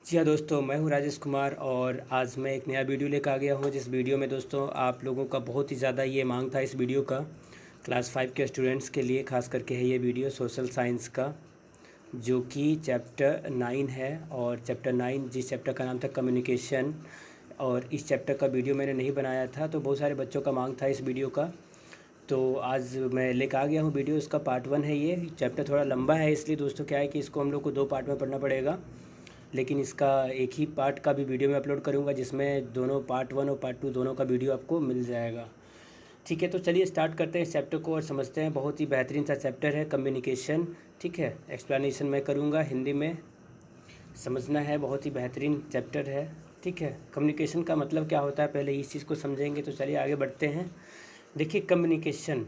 जी हाँ दोस्तों, मैं हूँ राजेश कुमार और आज मैं एक नया वीडियो लेकर आ गया हूँ। जिस वीडियो में दोस्तों आप लोगों का बहुत ही ज़्यादा ये मांग था इस वीडियो का। क्लास 5 के स्टूडेंट्स के लिए खास करके है ये वीडियो सोशल साइंस का, जो कि चैप्टर 9 है। और चैप्टर 9 जिस चैप्टर का नाम था कम्युनिकेशन, और इस चैप्टर का वीडियो मैंने नहीं बनाया था तो बहुत सारे बच्चों का मांग था इस वीडियो का। तो आज मैं लेकर आ गया हूँ वीडियो। इसका पार्ट 1 है। ये चैप्टर थोड़ा लंबा है, इसलिए दोस्तों क्या है कि इसको हम लोग को 2 पार्ट में पढ़ना पड़ेगा। लेकिन इसका एक ही पार्ट का भी वीडियो मैं अपलोड करूँगा, जिसमें दोनों पार्ट 1 और पार्ट 2 दोनों का वीडियो आपको मिल जाएगा। ठीक है, तो चलिए स्टार्ट करते हैं इस चैप्टर को और समझते हैं। बहुत ही बेहतरीन सा चैप्टर है कम्युनिकेशन। ठीक है, एक्सप्लेनेशन मैं करूँगा हिंदी में, समझना है। बहुत ही बेहतरीन चैप्टर है। ठीक है, कम्युनिकेशन का मतलब क्या होता है पहले इस चीज़ को समझेंगे। तो चलिए आगे बढ़ते हैं। देखिए कम्युनिकेशन,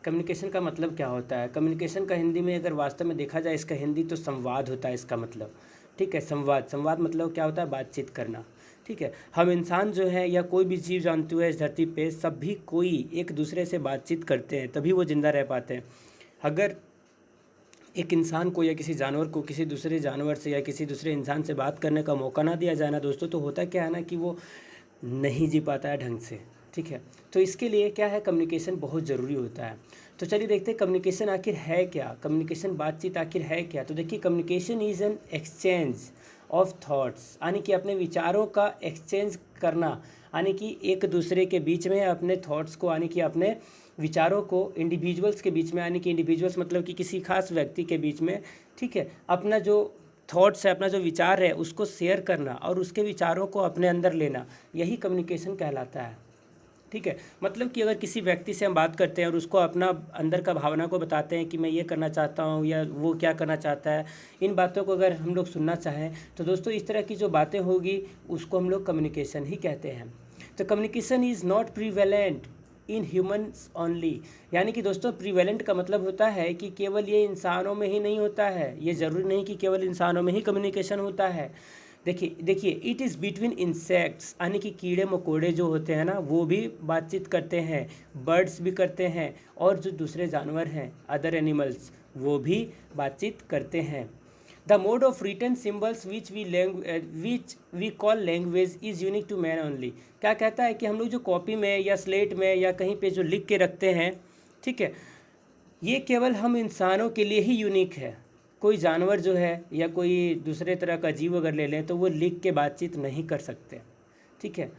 कम्युनिकेशन का मतलब क्या होता है। कम्युनिकेशन का हिंदी में अगर वास्तव में देखा जाए इसका हिंदी तो संवाद होता है इसका मतलब। ठीक है, संवाद, संवाद मतलब क्या होता है, बातचीत करना। ठीक है, हम इंसान जो है या कोई भी जीव जंतु है इस धरती पे, सभी कोई एक दूसरे से बातचीत करते हैं तभी वो ज़िंदा रह पाते हैं। अगर एक इंसान को या किसी जानवर को किसी दूसरे जानवर से या किसी दूसरे इंसान से बात करने का मौका ना दिया जाए ना दोस्तों, तो होता क्या है ना कि वो नहीं जी पाता है ढंग से। ठीक है, तो इसके लिए क्या है, कम्युनिकेशन बहुत ज़रूरी होता है। तो चलिए देखते हैं कम्युनिकेशन आखिर है क्या, कम्युनिकेशन बातचीत आखिर है क्या। तो देखिए communication is an exchange of thoughts, यानी कि अपने विचारों का एक्सचेंज करना, यानी कि एक दूसरे के बीच में अपने थॉट्स को, यानी कि अपने विचारों को इंडिविजुअल्स के बीच में, यानी कि इंडिविजुअल्स मतलब कि किसी खास व्यक्ति के बीच में, ठीक है, अपना जो थॉट्स है, अपना जो विचार है उसको शेयर करना और उसके विचारों को अपने अंदर लेना, यही कम्युनिकेशन कहलाता है। ठीक है, मतलब कि अगर किसी व्यक्ति से हम बात करते हैं और उसको अपना अंदर का भावना को बताते हैं कि मैं ये करना चाहता हूँ या वो क्या करना चाहता है, इन बातों को अगर हम लोग सुनना चाहें तो दोस्तों इस तरह की जो बातें होगी उसको हम लोग कम्युनिकेशन ही कहते हैं। तो communication is not prevalent in humans only, यानी कि दोस्तों प्रीवेलेंट का मतलब होता है कि केवल ये इंसानों में ही नहीं होता है। ये ज़रूरी नहीं कि केवल इंसानों में ही कम्युनिकेशन होता है। देखिए देखिए इट इज़ बिटवीन इंसेक्ट्स, यानी कि कीड़े मकोड़े जो होते हैं ना वो भी बातचीत करते हैं, बर्ड्स भी करते हैं, और जो दूसरे जानवर हैं अदर एनिमल्स वो भी बातचीत करते हैं। The mode of written symbols which we call language is unique to man only. क्या कहता है कि हम लोग जो कॉपी में या स्लेट में या कहीं पे जो लिख के रखते हैं, ठीक है, ये केवल हम इंसानों के लिए ही यूनिक है। कोई जानवर जो है या कोई दूसरे तरह का जीव अगर ले लें तो वो लिख के बातचीत नहीं कर सकते। ठीक है,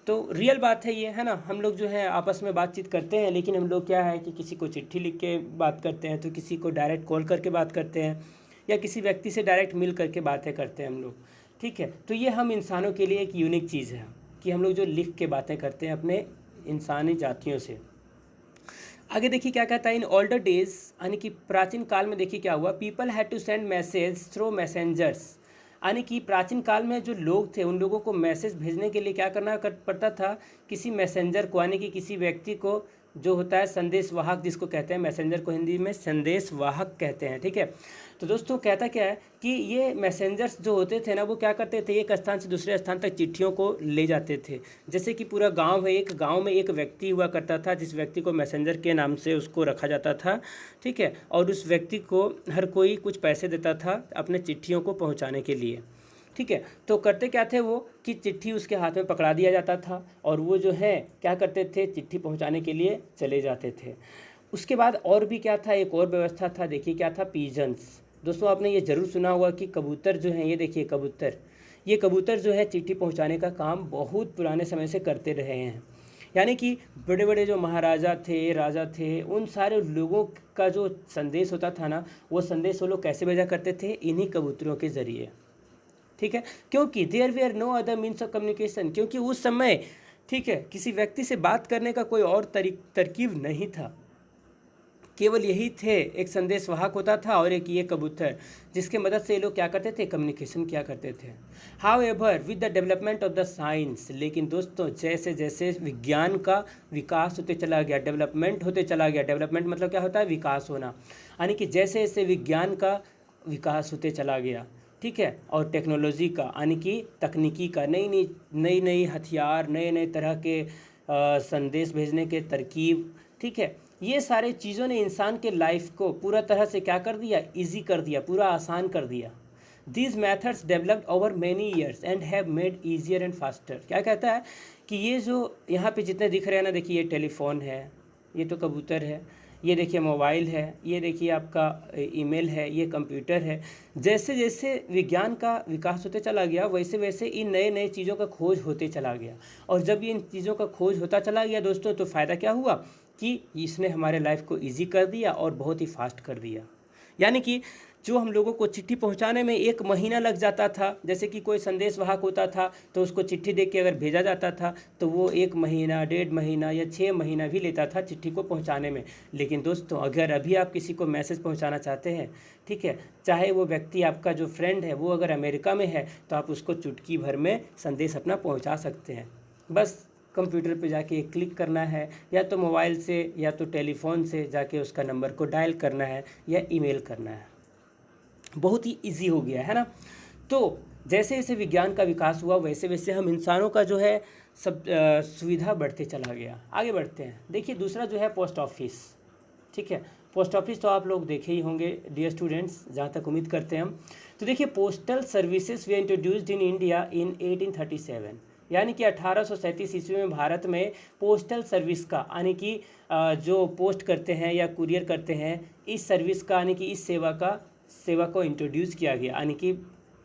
तो रियल बात है ये, है ना। हम लोग जो है आपस में बातचीत करते हैं, लेकिन हम लोग क्या है कि किसी को चिट्ठी लिख के बात करते हैं, तो किसी को डायरेक्ट कॉल करके बात करते हैं, या किसी व्यक्ति से डायरेक्ट मिल करके बातें करते हैं हम लोग। ठीक है, तो ये हम इंसानों के लिए एक यूनिक चीज़ है कि हम लोग जो लिख के बातें करते हैं अपने इंसानी जातियों से। आगे देखिए क्या कहता है, इन ओल्डर डेज, यानी कि प्राचीन काल में देखिए क्या हुआ, people had to send message through messengers, यानी कि प्राचीन काल में जो लोग थे उन लोगों को मैसेज भेजने के लिए क्या करना पड़ता था, किसी मैसेंजर को, यानी कि किसी व्यक्ति को जो होता है संदेशवाहक जिसको कहते हैं, मैसेंजर को हिंदी में संदेशवाहक कहते हैं। ठीक है, तो दोस्तों कहता क्या है कि ये मैसेंजर्स जो होते थे ना वो क्या करते थे, एक स्थान से दूसरे स्थान तक चिट्ठियों को ले जाते थे। जैसे कि पूरा गांव है, एक गांव में एक व्यक्ति हुआ करता था जिस व्यक्ति को मैसेंजर के नाम से उसको रखा जाता था। ठीक है, और उस व्यक्ति को हर कोई कुछ पैसे देता था अपने चिट्ठियों को पहुंचाने के लिए। ठीक है, तो करते क्या थे वो कि चिट्ठी उसके हाथ में पकड़ा दिया जाता था और वो जो है क्या करते थे, चिट्ठी पहुंचाने के लिए चले जाते थे। उसके बाद और भी क्या था, एक और व्यवस्था था। देखिए क्या था, पीजन्स। दोस्तों आपने ये ज़रूर सुना होगा कि कबूतर जो हैं, ये देखिए कबूतर, ये कबूतर जो है चिट्ठी पहुंचाने का काम बहुत पुराने समय से करते रहे हैं। यानी कि बड़े बड़े जो महाराजा थे, राजा थे, उन सारे लोगों का जो संदेश होता था ना, वो संदेश वो लोग कैसे भेजा करते थे, इन्हीं कबूतरों के ज़रिए। ठीक है, क्योंकि there were no other means of communication, क्योंकि उस समय, ठीक है, किसी व्यक्ति से बात करने का कोई और तरकीब नहीं था, केवल यही थे, एक संदेशवाहक होता था और एक ये कबूतर, जिसके मदद से ये लोग क्या करते थे, कम्युनिकेशन किया करते थे। However with the development of the science, लेकिन दोस्तों जैसे जैसे विज्ञान का विकास होते चला गया, डेवलपमेंट होते चला गया, डेवलपमेंट मतलब क्या होता है, विकास होना, यानी कि जैसे जैसे विज्ञान का विकास होते चला गया, ठीक है, और टेक्नोलॉजी का, यानी कि तकनीकी का, नई नई हथियार, नए नए तरह के संदेश भेजने के तरकीब, ठीक है, ये सारे चीज़ों ने इंसान के लाइफ को पूरा तरह से क्या कर दिया, इजी कर दिया, पूरा आसान कर दिया। These methods developed over many years and have made easier and faster. क्या कहता है कि ये जो यहाँ पे जितने दिख रहे हैं ना, देखिए ये टेलीफोन है, ये तो कबूतर है, ये देखिए मोबाइल है, ये देखिए आपका ईमेल है, ये कंप्यूटर है। जैसे जैसे विज्ञान का विकास होते चला गया वैसे वैसे इन नए नए चीज़ों का खोज होते चला गया। और जब ये इन चीज़ों का खोज होता चला गया दोस्तों, तो फ़ायदा क्या हुआ कि इसने हमारे लाइफ को ईजी कर दिया और बहुत ही फास्ट कर दिया। यानी कि जो हम लोगों को चिट्ठी पहुंचाने में 1 महीना लग जाता था, जैसे कि कोई संदेश वाहक होता था तो उसको चिट्ठी देख के अगर भेजा जाता था तो वो 1 महीना, 1.5 महीना या 6 महीना भी लेता था चिट्ठी को पहुंचाने में। लेकिन दोस्तों अगर अभी आप किसी को मैसेज पहुंचाना चाहते हैं, ठीक है, चाहे वो व्यक्ति आपका जो फ्रेंड है वो अगर अमेरिका में है, तो आप उसको चुटकी भर में संदेश अपना पहुँचा सकते हैं। बस कंप्यूटर पे जाके क्लिक करना है, या तो मोबाइल से या तो टेलीफोन से जाके उसका नंबर को डायल करना है या ईमेल करना है। बहुत ही इजी हो गया है ना। तो जैसे जैसे विज्ञान का विकास हुआ वैसे वैसे हम इंसानों का जो है सब सुविधा बढ़ते चला गया। आगे बढ़ते हैं। देखिए दूसरा जो है पोस्ट ऑफिस, ठीक है। पोस्ट ऑफिस तो आप लोग देखे ही होंगे डियर स्टूडेंट्स, जहाँ तक उम्मीद करते हैं हम। तो देखिए postal services way introduced in India in 1837, यानी कि 1837 ईस्वी में भारत में पोस्टल सर्विस का, यानी कि जो पोस्ट करते हैं या कुरियर करते हैं, इस सर्विस का यानी कि इस सेवा को इंट्रोड्यूस किया गया, यानी कि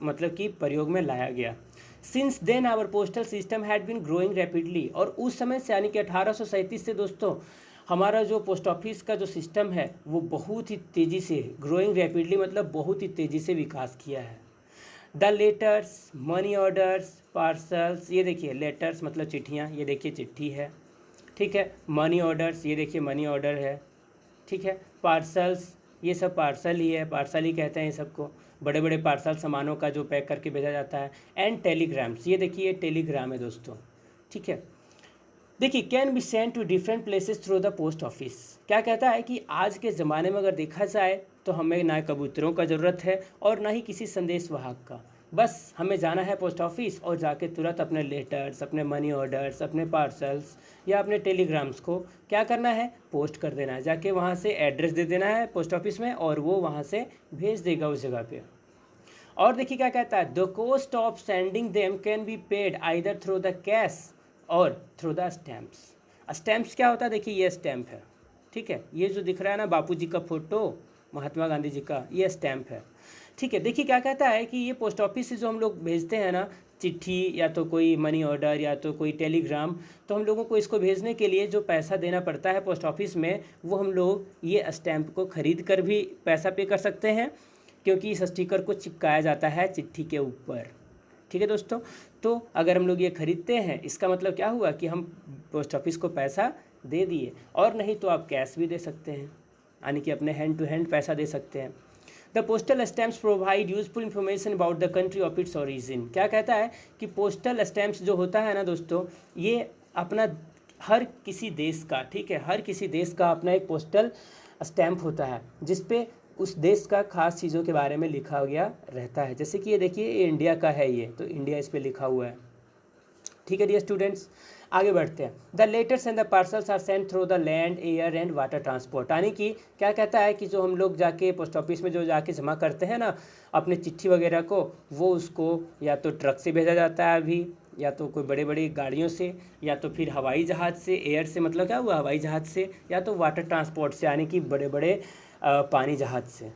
मतलब कि प्रयोग में लाया गया। Since then our postal system had been growing rapidly, और उस समय से यानी कि 1837 से दोस्तों हमारा जो पोस्ट ऑफिस का जो सिस्टम है वो बहुत ही तेज़ी से, ग्रोइंग रैपिडली मतलब बहुत ही तेज़ी से विकास किया है। The letters, money orders, parcels, ये देखिए लेटर्स मतलब चिट्ठियाँ, ये देखिए चिट्ठी है, ठीक है। मनी ऑर्डर्स, ये देखिए मनी ऑर्डर है, ठीक है। पार्सल्स, ये सब पार्सल ही है, पार्सल ही कहते हैं सबको, बड़े बड़े पार्सल सामानों का जो पैक करके भेजा जाता है। एंड टेलीग्राम्स, ये देखिए ये टेलीग्राम है दोस्तों, ठीक है। देखिए can be send to different places through the post office. क्या कहता है कि आज के ज़माने में अगर देखा जाए तो हमें ना कबूतरों का ज़रूरत है और ना ही किसी संदेश वाहक का। बस हमें जाना है पोस्ट ऑफिस और जाके तुरंत अपने लेटर्स, अपने मनी ऑर्डर्स, अपने पार्सल्स या अपने टेलीग्राम्स को क्या करना है, पोस्ट कर देना है। जाके वहाँ से एड्रेस दे देना है पोस्ट ऑफिस में और वो वहाँ से भेज देगा उस जगह पे। और देखिए क्या कहता है, the cost of sending them can be paid either through the cash और थ्रू द स्टैम्प्स। स्टैम्प्स क्या होता है, देखिए ये स्टैम्प है, ठीक है। ये जो दिख रहा है ना बापू जी का फोटो, महात्मा गांधी जी का, ये स्टैम्प है, ठीक है। देखिए क्या कहता है कि ये पोस्ट ऑफिस से जो हम लोग भेजते हैं ना चिट्ठी या तो कोई मनी ऑर्डर या तो कोई टेलीग्राम, तो हम लोगों को इसको भेजने के लिए जो पैसा देना पड़ता है पोस्ट ऑफिस में, वो हम लोग ये स्टैम्प को ख़रीद कर भी पैसा पे कर सकते हैं, क्योंकि इस स्टिकर को चिपकाया जाता है चिट्ठी के ऊपर, ठीक है दोस्तों। तो अगर हम लोग ये खरीदते हैं, इसका मतलब क्या हुआ कि हम पोस्ट ऑफिस को पैसा दे दिए। और नहीं तो आप कैश भी दे सकते हैं, यानी कि अपने हैंड टू हैंड पैसा दे सकते हैं। The postal stamps provide useful information about the country of its origin. क्या कहता है कि पोस्टल स्टैम्प्स जो होता है ना दोस्तों, ये अपना हर किसी देश का, ठीक है, हर किसी देश का अपना एक पोस्टल स्टैम्प होता है जिसपे उस देश का खास चीज़ों के बारे में लिखा गया रहता है। जैसे कि ये देखिए ये इंडिया का है, ये तो इंडिया इस पर लिखा हुआ है, ठीक है डियर स्टूडेंट्स। आगे बढ़ते हैं। The letters and the parcels are send through the land, air and water transport. यानी कि क्या कहता है कि जो हम लोग जाके पोस्ट ऑफिस में जो जाके जमा करते हैं ना अपने चिट्ठी वगैरह को, वो उसको या तो ट्रक से भेजा जाता है अभी, या तो कोई बड़े बड़ी गाड़ियों से, या तो फिर हवाई जहाज़ से, एयर से मतलब क्या हुआ हवाई जहाज़ से, या तो वाटर ट्रांसपोर्ट से यानी कि बड़े बड़े पानी जहाज़ से,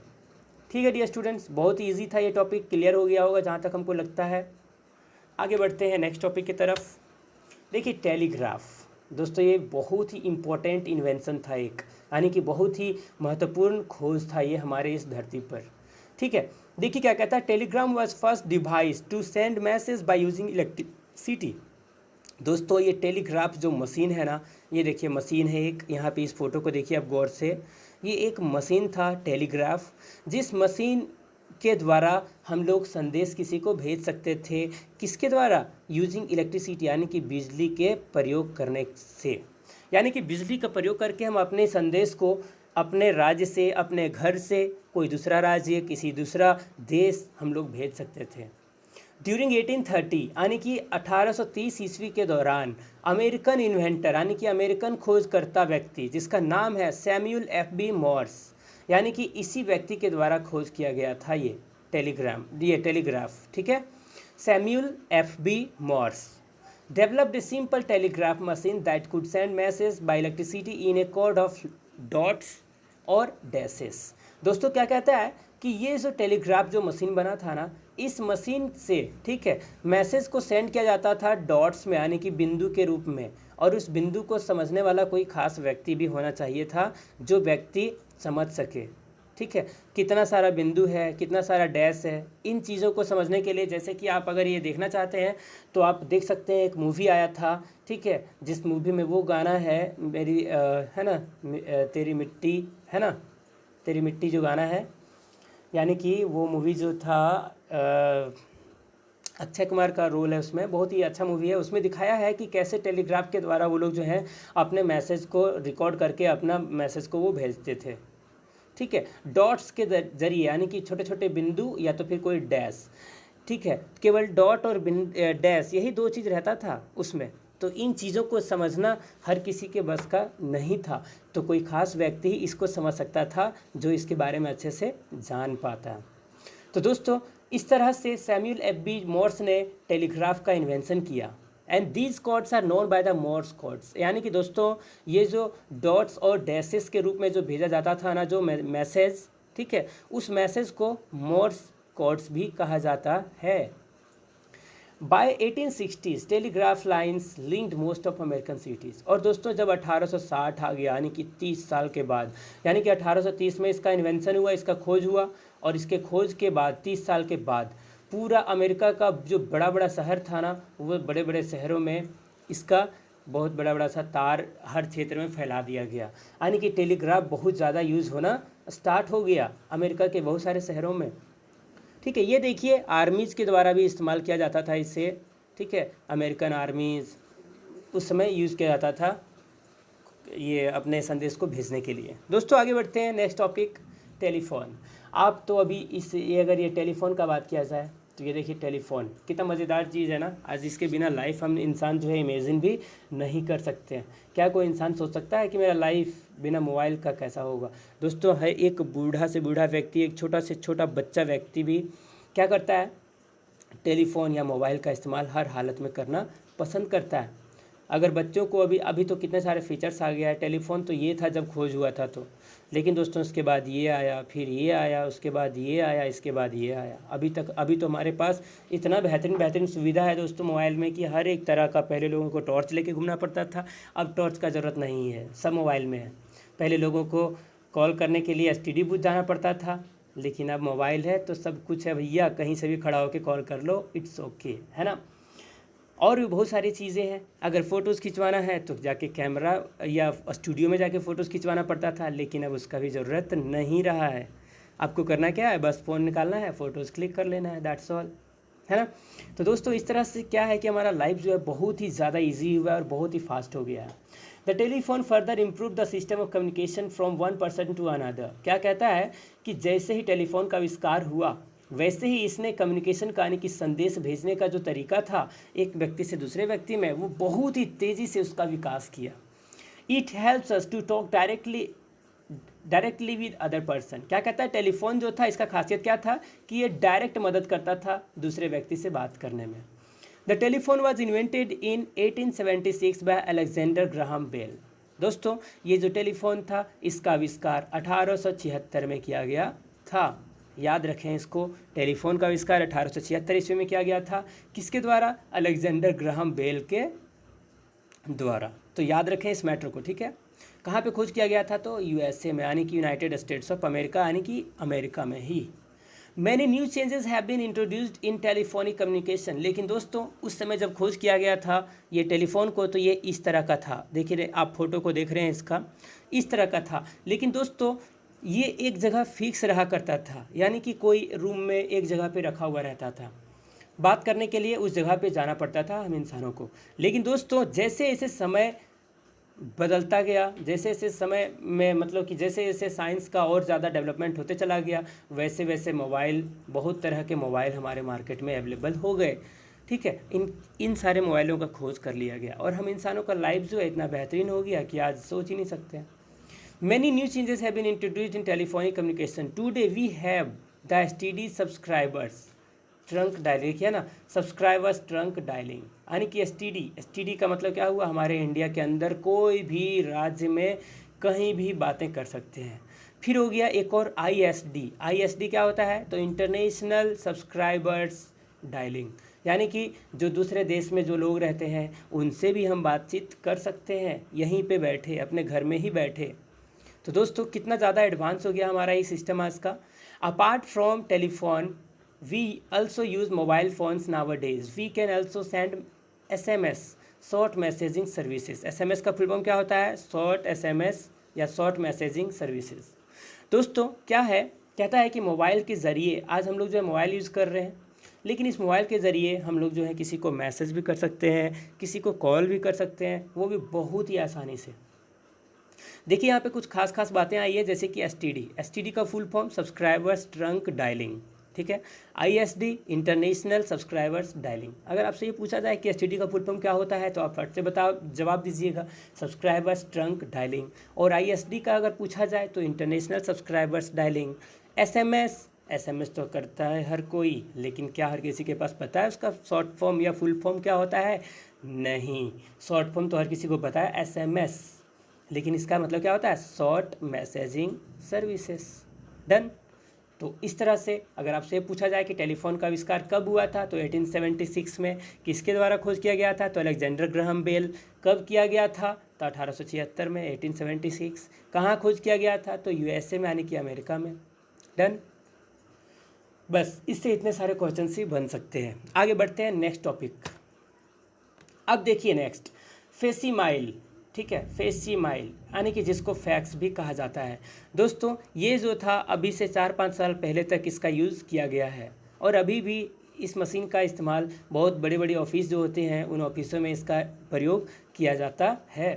ठीक है डियर स्टूडेंट्स। बहुत ही ईजी था ये टॉपिक, क्लियर हो गया होगा जहाँ तक हमको लगता है। आगे बढ़ते हैं नेक्स्ट टॉपिक की तरफ। देखिए टेलीग्राफ दोस्तों, ये बहुत ही इम्पोर्टेंट इन्वेंशन था एक, यानी कि बहुत ही महत्वपूर्ण खोज था ये हमारे इस धरती पर, ठीक है। देखिए क्या कहता है, telegram was first device to send message by using electricity. दोस्तों ये टेलीग्राफ जो मशीन है ना, ये देखिए मशीन है एक, यहाँ पे इस फोटो को देखिए आप गौर से, ये एक मशीन था टेलीग्राफ, जिस मशीन के द्वारा हम लोग संदेश किसी को भेज सकते थे। किसके द्वारा, यूजिंग इलेक्ट्रिसिटी, यानी कि बिजली के प्रयोग करने से, यानी कि बिजली का प्रयोग करके हम अपने संदेश को अपने राज्य से, अपने घर से कोई दूसरा राज्य, किसी दूसरा देश हम लोग भेज सकते थे। ड्यूरिंग 1830 यानी कि 1830 ईस्वी के दौरान अमेरिकन इन्वेंटर यानी कि अमेरिकन खोजकर्ता व्यक्ति जिसका नाम है सैमुअल एफ बी मॉर्स, यानी कि इसी व्यक्ति के द्वारा खोज किया गया था ये, टेलीग्राफ, ठीक है। Samuel F B Morse developed a simple telegraph machine that could send messages by electricity in a code of dots और डैसेस। दोस्तों क्या कहता है कि ये जो टेलीग्राफ जो मशीन बना था ना, इस मशीन से, ठीक है, मैसेज को सेंड किया जाता था डॉट्स में, यानी कि बिंदु के रूप में, और उस बिंदु को समझने वाला कोई खास व्यक्ति भी होना चाहिए था जो व्यक्ति समझ सके, ठीक है, कितना सारा बिंदु है, कितना सारा डैश है। इन चीज़ों को समझने के लिए, जैसे कि आप अगर ये देखना चाहते हैं तो आप देख सकते हैं, एक मूवी आया था, ठीक है, जिस मूवी में वो गाना है मेरी है ना, तेरी मिट्टी, है ना, तेरी मिट्टी जो गाना है, यानी कि वो मूवी जो था अक्षय कुमार का रोल है उसमें, बहुत ही अच्छा मूवी है। उसमें दिखाया है कि कैसे टेलीग्राफ के द्वारा वो लोग जो है अपने मैसेज को रिकॉर्ड करके अपना मैसेज को वो भेजते थे, ठीक है, डॉट्स के जरिए, यानी कि छोटे छोटे बिंदु या तो फिर कोई डैश, ठीक है, केवल डॉट और डैश, यही दो चीज़ रहता था उसमें। तो इन चीज़ों को समझना हर किसी के बस का नहीं था, तो कोई ख़ास व्यक्ति ही इसको समझ सकता था जो इसके बारे में अच्छे से जान पाता। तो दोस्तों इस तरह से सैम्यूल एफ बी मॉर्स ने टेलीग्राफ का इन्वेंशन किया, and these codes are known by the Morse codes, यानी कि दोस्तों ये जो डॉट्स और डैशेस के रूप में जो भेजा जाता था ना, जो मैसेज, ठीक है, उस मैसेज को मॉर्स कोड्स भी कहा जाता है। By 1860s telegraph lines linked most of American cities. और दोस्तों जब 1860 आ गया, यानी कि 30 साल के बाद, यानी कि 1830 में इसका इन्वेंशन हुआ, इसका खोज हुआ, और इसके खोज के बाद 30 साल के बाद पूरा अमेरिका का जो बड़ा बड़ा शहर था ना, वो बड़े बड़े शहरों में इसका बहुत बड़ा बड़ा सा तार हर क्षेत्र में फैला दिया गया, यानी कि टेलीग्राफ बहुत ज़्यादा यूज़ होना स्टार्ट हो गया अमेरिका के बहुत सारे शहरों में, ठीक है। ये देखिए आर्मीज़ के द्वारा भी इस्तेमाल किया जाता था इसे, ठीक है, अमेरिकन आर्मीज़ उस समय यूज़ किया जाता था ये अपने संदेश को भेजने के लिए। दोस्तों आगे बढ़ते हैं, नेक्स्ट टॉपिक टेलीफोन। आप तो अभी अगर ये टेलीफोन का बात किया जाए तो ये देखिए टेलीफोन कितना मज़ेदार चीज़ है ना, आज इसके बिना लाइफ हम इंसान जो है इमेजिन भी नहीं कर सकते हैं। क्या कोई इंसान सोच सकता है कि मेरा लाइफ बिना मोबाइल का कैसा होगा? दोस्तों है, एक बूढ़ा से बूढ़ा व्यक्ति, एक छोटा से छोटा बच्चा व्यक्ति भी क्या करता है, टेलीफोन या मोबाइल का इस्तेमाल हर हालत में करना पसंद करता है। अगर बच्चों को अभी तो कितने सारे फीचर्स आ गया है। टेलीफोन तो ये था जब खोज हुआ था तो, लेकिन दोस्तों उसके बाद ये आया, फिर ये आया, उसके बाद ये आया, इसके बाद ये आया, अभी तो हमारे पास इतना बेहतरीन सुविधा है दोस्तों मोबाइल में कि हर एक तरह का, पहले लोगों को टॉर्च लेके घूमना पड़ता था, अब टॉर्च का ज़रूरत नहीं है, सब मोबाइल में है। पहले लोगों को कॉल करने के लिए STD बूथ जाना पड़ता था, लेकिन अब मोबाइल है तो सब कुछ है भैया, कहीं से भी खड़ा होकर कॉल कर लो, इट्स ओके, है ना। और भी बहुत सारी चीज़ें हैं। अगर फ़ोटोज़ खिंचवाना है तो जाके कैमरा या स्टूडियो में जाके फ़ोटोज़ खिंचवाना पड़ता था, लेकिन अब उसका भी ज़रूरत नहीं रहा है। आपको करना क्या है, बस फ़ोन निकालना है, फ़ोटोज़ क्लिक कर लेना है, दैट्स ऑल, है ना। तो दोस्तों इस तरह से क्या है कि हमारा लाइफ जो है बहुत ही ज़्यादा ईजी हुआ है और बहुत ही फास्ट हो गया है। The telephone further improve the system of communication from one person to another. क्या कहता है कि जैसे ही टेलीफोन का आविष्कार हुआ वैसे ही इसने कम्युनिकेशन का, यानी कि संदेश भेजने का जो तरीका था एक व्यक्ति से दूसरे व्यक्ति में, वो बहुत ही तेज़ी से उसका विकास किया। It helps us to talk directly with other person. क्या कहता है, टेलीफोन जो था इसका खासियत क्या था कि ये डायरेक्ट मदद करता था दूसरे व्यक्ति से बात करने में। The telephone was invented in 1876 by Alexander Graham Bell. दोस्तों ये जो टेलीफोन था इसका आविष्कार 1876 में किया गया था। याद रखें इसको, टेलीफोन का आविष्कार 1876 ईस्वी में किया गया था। किसके द्वारा? अलेक्जेंडर ग्राहम बेल के द्वारा। तो याद रखें इस मैटर को, ठीक है। कहाँ पे खोज किया गया था? तो USA में, यानी कि यूनाइटेड स्टेट्स ऑफ अमेरिका, यानी कि अमेरिका में ही। Many new changes have been introduced in telephonic communication. लेकिन दोस्तों उस समय जब खोज किया गया था ये टेलीफोन को, तो ये इस तरह का था। देखिए आप फोटो को देख रहे हैं, इसका इस तरह का था। लेकिन दोस्तों ये एक जगह फिक्स रहा करता था, यानी कि कोई रूम में एक जगह पे रखा हुआ रहता था। बात करने के लिए उस जगह पे जाना पड़ता था हम इंसानों को। लेकिन दोस्तों जैसे जैसे समय बदलता गया, जैसे जैसे समय में, मतलब कि जैसे जैसे साइंस का और ज़्यादा डेवलपमेंट होते चला गया, वैसे वैसे मोबाइल, बहुत तरह के मोबाइल हमारे मार्केट में अवेलेबल हो गए, ठीक है। इन सारे मोबाइलों का खोज कर लिया गया और हम इंसानों का लाइफ जो है इतना बेहतरीन हो गया कि आज सोच ही नहीं सकते हैं। Many new changes have been introduced in telephonic communication. Today we have the STD subscribers trunk dialing, किया ना, सब्सक्राइबर्स ट्रंक डायलिंग, यानी कि एसटीडी का मतलब क्या हुआ, हमारे इंडिया के अंदर कोई भी राज्य में कहीं भी बातें कर सकते हैं। फिर हो गया एक और आईएसडी क्या होता है, तो इंटरनेशनल सब्सक्राइबर्स डायलिंग, यानी कि जो दूसरे देश में जो लोग रहते हैं उनसे भी हम बातचीत कर सकते हैं यहीं पे बैठे, अपने घर में ही बैठे। तो दोस्तों कितना ज़्यादा एडवांस हो गया हमारा ये सिस्टम आज का। Apart from telephone we also use mobile phones nowadays. We can also send SMS, short messaging services. SMS का फुल फॉर्म क्या होता है, शॉर्ट SMS या शॉर्ट मैसेजिंग सर्विसेज। दोस्तों क्या है, कहता है कि मोबाइल के ज़रिए आज हम लोग जो है मोबाइल यूज़ कर रहे हैं, लेकिन इस मोबाइल के ज़रिए हम लोग जो है किसी को मैसेज भी कर सकते हैं, किसी को कॉल भी कर सकते हैं, वो भी बहुत ही आसानी से। देखिए यहाँ पे कुछ खास बातें आई है, जैसे कि एसटीडी का full form subscribers trunk dialing, ठीक है। ISD international subscribers dialing. अगर आपसे ये पूछा जाए कि एसटीडी का फुल फॉर्म क्या होता है तो आप फट से जवाब दीजिएगा सब्सक्राइबर्स ट्रंक डायलिंग। और आईएसडी का अगर पूछा जाए तो इंटरनेशनल सब्सक्राइबर्स डायलिंग। एसएमएस तो करता है हर कोई, लेकिन क्या हर किसी के पास पता है उसका शॉर्ट फॉर्म या फुल फॉर्म क्या होता है, नहीं। शॉर्ट फॉर्म तो हर किसी को पता है एसएमएस, लेकिन इसका मतलब क्या होता है, शॉर्ट मैसेजिंग सर्विसेज। डन। तो इस तरह से अगर आपसे पूछा जाए कि टेलीफोन का आविष्कार कब हुआ था तो 1876 में। किसके द्वारा खोज किया गया था, तो अलेक्जेंडर ग्राहम बेल। कब किया गया था, तो 1876 में, 1876। कहाँ खोज किया गया था, तो यूएसए में, यानी कि अमेरिका में। डन। बस इससे इतने सारे क्वेश्चन ही बन सकते हैं। आगे बढ़ते हैं नेक्स्ट टॉपिक। अब देखिए नेक्स्ट, फेसिमाइल, ठीक है, फेसिमाइल यानी कि जिसको फैक्स भी कहा जाता है। दोस्तों ये जो था अभी से 4-5 साल पहले तक इसका यूज़ किया गया है, और अभी भी इस मशीन का इस्तेमाल बहुत बड़ी बड़ी ऑफिस जो होते हैं उन ऑफिसों में इसका प्रयोग किया जाता है।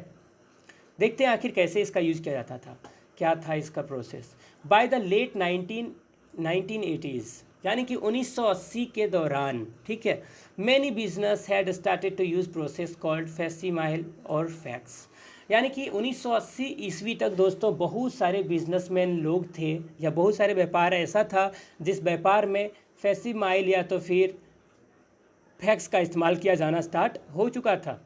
देखते हैं आखिर कैसे इसका यूज़ किया जाता था, क्या था इसका process. By the late 1980s, यानी कि 1980 के दौरान, ठीक है, many business had started to use process called facsimile और फैक्स। यानी कि 1980 ईस्वी तक दोस्तों बहुत सारे बिजनेसमैन लोग थे, या बहुत सारे व्यापार ऐसा था जिस व्यापार में फेसिमाइल या तो फिर फैक्स का इस्तेमाल किया जाना स्टार्ट हो चुका था।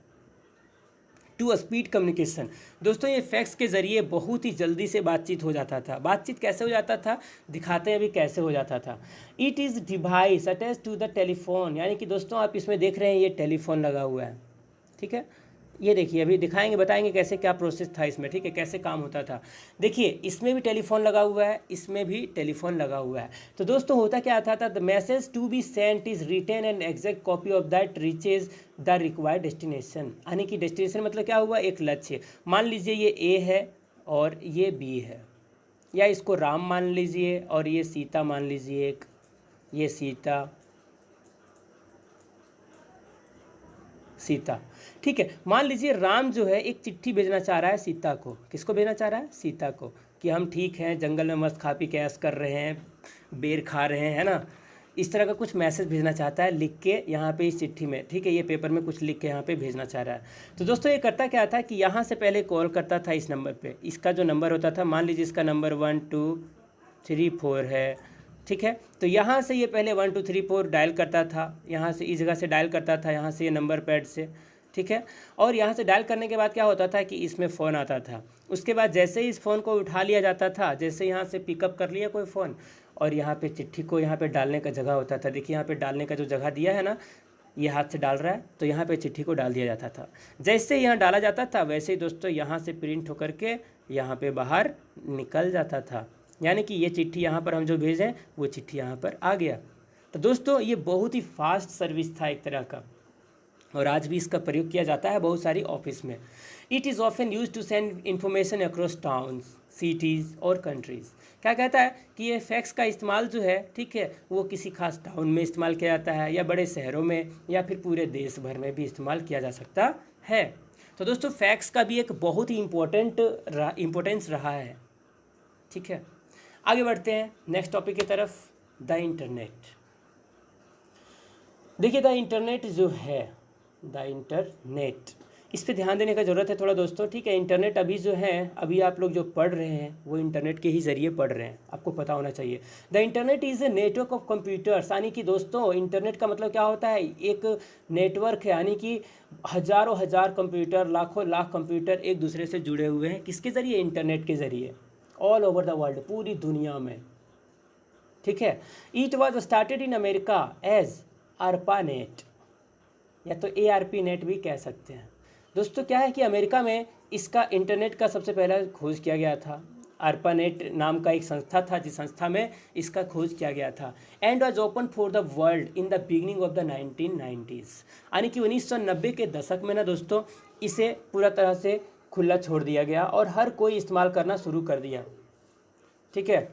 टू स्पीड कम्युनिकेशन, दोस्तों ये फैक्स के ज़रिए बहुत ही जल्दी से बातचीत हो जाता था। बातचीत कैसे हो जाता था, दिखाते हैं अभी कैसे हो जाता था। It is device attach to the telephone, यानी कि दोस्तों आप इसमें देख रहे हैं ये टेलीफोन लगा हुआ है, ठीक है। ये देखिए अभी दिखाएंगे, बताएंगे कैसे क्या प्रोसेस था इसमें, ठीक है, कैसे काम होता था। देखिए इसमें भी टेलीफोन लगा हुआ है, इसमें भी टेलीफोन लगा हुआ है। तो दोस्तों होता क्या था, the message to be sent is written and exact copy of that reaches the required destination. यानी कि डेस्टिनेशन मतलब क्या हुआ, एक लक्ष्य। मान लीजिए ये ए है और ये बी है, या इसको राम मान लीजिए और ये सीता मान लीजिए, एक ये सीता, ठीक है। मान लीजिए राम जो है एक चिट्ठी भेजना चाह रहा है सीता को। किसको भेजना चाह रहा है, सीता को, कि हम ठीक हैं, जंगल में मस्त खा पी के ऐश कर रहे हैं, बेर खा रहे हैं, है ना। इस तरह का कुछ मैसेज भेजना चाहता है लिख के यहाँ पे इस चिट्ठी में, ठीक है, ये पेपर में कुछ लिख के यहाँ पे भेजना चाह रहा है। तो दोस्तों ये करता क्या था कि यहाँ से पहले कॉल करता था इस नंबर पे। इसका जो नंबर होता था, मान लीजिए इसका नंबर 1 2 3 4 है, ठीक है। तो यहाँ से ये पहले 1 2 3 4 डायल करता था, यहाँ से इस जगह से डायल करता था, यहाँ से ये नंबर पैड से, ठीक है। और यहाँ से डायल करने के बाद क्या होता था कि इसमें फ़ोन आता था। उसके बाद जैसे ही इस फ़ोन को उठा लिया जाता था, जैसे यहाँ से पिकअप कर लिया कोई फ़ोन, और यहाँ पे चिट्ठी को यहाँ पे डालने का जगह होता था। देखिए यहाँ पे डालने का जो जगह दिया है ना, ये हाथ से डाल रहा है, तो यहाँ पे चिट्ठी को डाल दिया जाता था। जैसे यहाँ डाला जाता था वैसे ही दोस्तों यहाँ से प्रिंट होकर के यहाँ पे बाहर निकल जाता था। यानी कि ये चिट्ठी यहाँ पर हम जो भेजें वो चिट्ठी यहाँ पर आ गया। तो दोस्तों ये बहुत ही फास्ट सर्विस था एक तरह का, और आज भी इसका प्रयोग किया जाता है बहुत सारी ऑफिस में। It is often use to send information across towns, cities और कंट्रीज़। क्या कहता है कि ये फैक्स का इस्तेमाल जो है, ठीक है, वो किसी खास टाउन में इस्तेमाल किया जाता है, या बड़े शहरों में, या फिर पूरे देश भर में भी इस्तेमाल किया जा सकता है। तो दोस्तों फैक्स का भी एक बहुत ही इम्पोर्टेंस रहा है, ठीक है। आगे बढ़ते हैं नेक्स्ट टॉपिक की तरफ, द इंटरनेट। देखिए द इंटरनेट जो है, द इंटरनेट इस पे ध्यान देने का ज़रूरत है थोड़ा दोस्तों, ठीक है। इंटरनेट अभी जो है, अभी आप लोग जो पढ़ रहे हैं वो इंटरनेट के ही ज़रिए पढ़ रहे हैं, आपको पता होना चाहिए। The internet is a network of computers, यानी कि दोस्तों इंटरनेट का मतलब क्या होता है, एक नेटवर्क है, यानी कि हज़ारों हज़ार कंप्यूटर, लाखों लाख कंप्यूटर एक दूसरे से जुड़े हुए हैं। किसके ज़रिए, इंटरनेट के ज़रिए, ऑल ओवर द वर्ल्ड, पूरी दुनिया में, ठीक है। It was started in America as ARPANET, या तो ARP नेट भी कह सकते हैं। दोस्तों क्या है कि अमेरिका में इसका इंटरनेट का सबसे पहला खोज किया गया था। ARPANET नाम का एक संस्था था, जिस संस्था में इसका खोज किया गया था। And was open for the world in the beginning of the 1990s, यानी कि 1990 के दशक में ना दोस्तों इसे पूरा तरह से खुला छोड़ दिया गया और हर कोई इस्तेमाल करना शुरू कर दिया, ठीक है।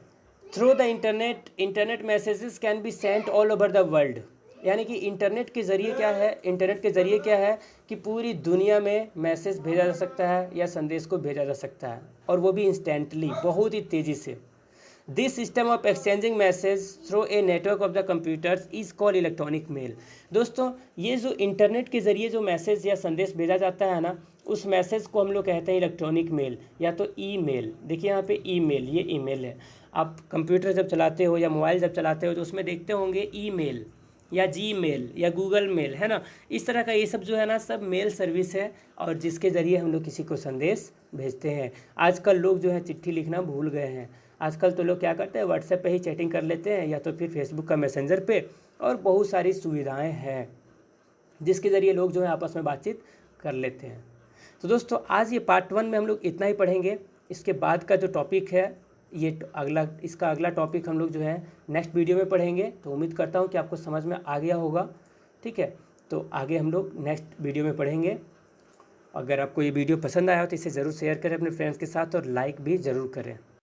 Through the internet messages can be sent all over the world, यानी कि इंटरनेट के ज़रिए क्या है कि पूरी दुनिया में मैसेज भेजा जा सकता है या संदेश को भेजा जा सकता है, और वो भी इंस्टेंटली, बहुत ही तेज़ी से। This system of exchanging message through a network of the computers is called electronic mail. दोस्तों ये जो इंटरनेट के ज़रिए जो मैसेज या संदेश भेजा जाता है ना, उस मैसेज को हम लोग कहते हैं इलेक्ट्रॉनिक मेल या तो ईमेल। देखिए यहाँ पे ईमेल, ये ईमेल है। आप कंप्यूटर जब चलाते हो या मोबाइल जब चलाते हो तो उसमें देखते होंगे ईमेल या जीमेल या गूगल मेल, है ना। इस तरह का ये सब जो है ना, सब मेल सर्विस है, और जिसके ज़रिए हम लोग किसी को संदेश भेजते हैं। आजकल लोग जो है चिट्ठी लिखना भूल गए हैं। आजकल तो लोग क्या करते हैं, व्हाट्सएप पे ही चैटिंग कर लेते हैं, या तो फिर फेसबुक का मैसेंजर पे, और बहुत सारी सुविधाएं हैं जिसके ज़रिए लोग जो है आपस में बातचीत कर लेते हैं। तो दोस्तों आज ये पार्ट 1 में हम लोग इतना ही पढ़ेंगे। इसके बाद का जो टॉपिक है, ये इसका अगला टॉपिक हम लोग जो है नेक्स्ट वीडियो में पढ़ेंगे। तो उम्मीद करता हूँ कि आपको समझ में आ गया होगा, ठीक है। तो आगे हम लोग नेक्स्ट वीडियो में पढ़ेंगे। अगर आपको ये वीडियो पसंद आया हो तो इसे ज़रूर शेयर करें अपने फ्रेंड्स के साथ, और लाइक भी ज़रूर करें।